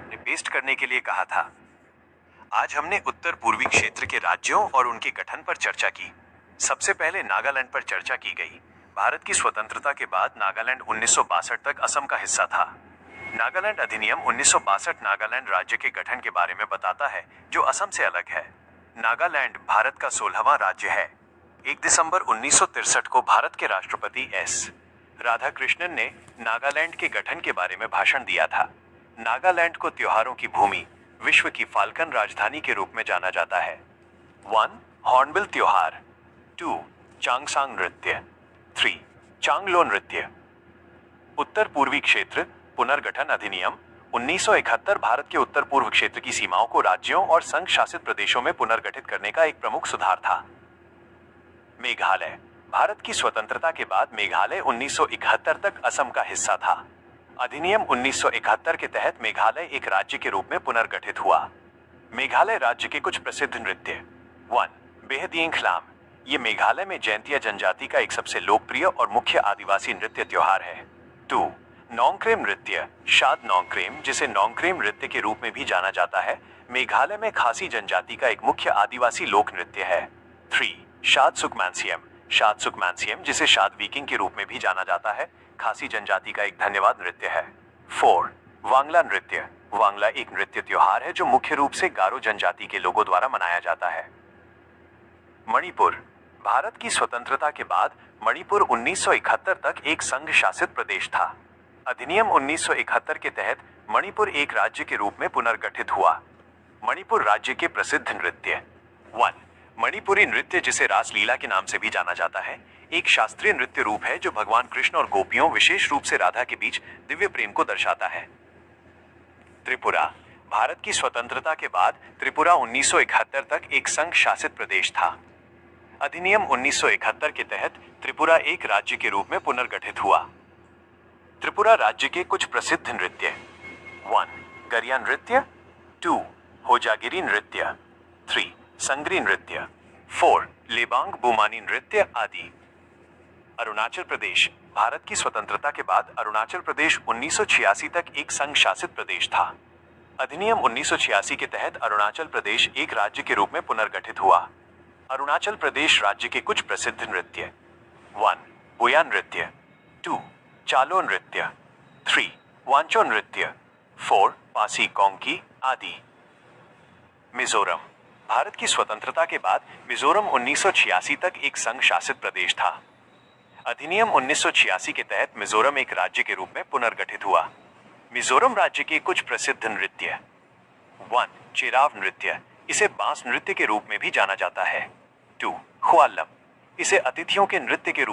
आपने पेस्ट करने के लिए कहा था। आज हमने उत्तर पूर्वी क्षेत्र के राज्यों और उनके गठन पर चर्चा की। सबसे पहले नागालैंड पर चर्चा की गई। भारत की स्वतंत्रता के बाद नागालैंड 1962 तक असम का हिस्सा था। नागालैंड अधिनियम 1962 नागालैंड राज्य के गठन के बारे में बताता है, जो असम से अलग है। नागालैंड भारत का 16वां राज्य है। 1 दिसंबर 1963 को भारत के राष्ट्रपति एस राधाकृष्णन ने नागालैंड के गठन के बारे में भाषण दिया था। नागालैंड को त्योहारों की भूमि, विश्व की फाल्कन राजधानी के रूप में जाना जाता है। 1. हॉर्नबिल त्योहार। 2. चांगसांग नृत्य। 3. चांगलो नृत्य। उत्तर पूर्वी क्षेत्र पुनर्गठन अधिनियम 1971 भारत के उत्तर पूर्व क्षेत्र की सीमाओं को राज्यों और संघ शासित प्रदेशों में पुनर्गठित करने का एक प्रमुख सुधार था। मेघालय। भारत की स्वतंत्रता के बाद मेघालय 1971 तक असम का हिस्सा था। अधिनियम 1971 के तहत मेघालय एक राज्य के रूप में पुनर्गठित हुआ। मेघालय राज्य के कुछ प्रसिद्ध नृत्य। 1. बेहदियंखलाम। ये मेघालय में जैंतिया जनजाति का एक सबसे लोकप्रिय और मुख्य आदिवासी नृत्य त्योहार है। 2. नोंगक्रेम नृत्य। शाद नोंगक्रेम, जिसे नोंगक्रेम नृत्य के रूप में भी जाना जाता है, मेघालय में खासी जनजाति का एक मुख्य आदिवासी लोक नृत्य है। 3. शाद सुकमांसियम। शाद सुकमांसियम, जिसे शाद वीकिंग के रूप में भी जाना जाता है, खासी जनजाति का एक धन्यवाद नृत्य है। 4. वांगला नृत्य। वांगला एक नृत्य त्योहार है जो मुख्य रूप से गारो जनजाति के लोगों द्वारा मनाया जाता है। मणिपुर। भारत की स्वतंत्रता के बाद मणिपुर 1971 तक एक संघ शासित प्रदेश था। अधिनियम 1971 के तहत मणिपुर एक राज्य के रूप में पुनर्गठित हुआ। मणिपुर राज्य के प्रसिद्ध नृत्य। 1. मणिपुरी नृत्य, जिसे रासलीला के नाम से भी जाना जाता है, एक शास्त्रीय नृत्य रूप है जो भगवान कृष्ण और गोपियों, विशेष रूप से राधा के बीच दिव्य प्रेम को दर्शाता है। त्रिपुरा। भारत की स्वतंत्रता के बाद त्रिपुरा 1971 तक एक संघ शासित प्रदेश था। अधिनियम 1971 के तहत त्रिपुरा एक राज्य के रूप में पुनर्गठित हुआ। त्रिपुरा राज्य के कुछ प्रसिद्ध नृत्य। 1. गरिया नृत्य। 2. होजागिरी नृत्य। 3. संगरी नृत्य। 4. लेबांग बुमानी नृत्य आदि। अरुणाचल प्रदेश। भारत की स्वतंत्रता के बाद अरुणाचल प्रदेश 1986 तक एक संघ शासित प्रदेश था। अधिनियम 1986 के तहत अरुणाचल प्रदेश एक राज्य के रूप में पुनर्गठित हुआ। अरुणाचल प्रदेश राज्य के कुछ प्रसिद्ध नृत्य। 1. बुया नृत्य। 2. चालो नृत्य। 3. वांचो नृत्य। 4. पासी कोंकी आदि। मिजोरम। भारत की स्वतंत्रता के बाद मिजोरम 1986 तक एक संघ शासित प्रदेश था। अधिनियम 1986 के तहत मिजोरम एक राज्य के रूप में पुनर्गठित हुआ। मिजोरम राज्य के कुछ प्रसिद्ध नृत्य। 1. चिराव नृत्य। इसे बांस नृत्य के रूप में भी जाना जाता है। 2. ख्वालम। इसे अतिथियों के नृत्य के रूप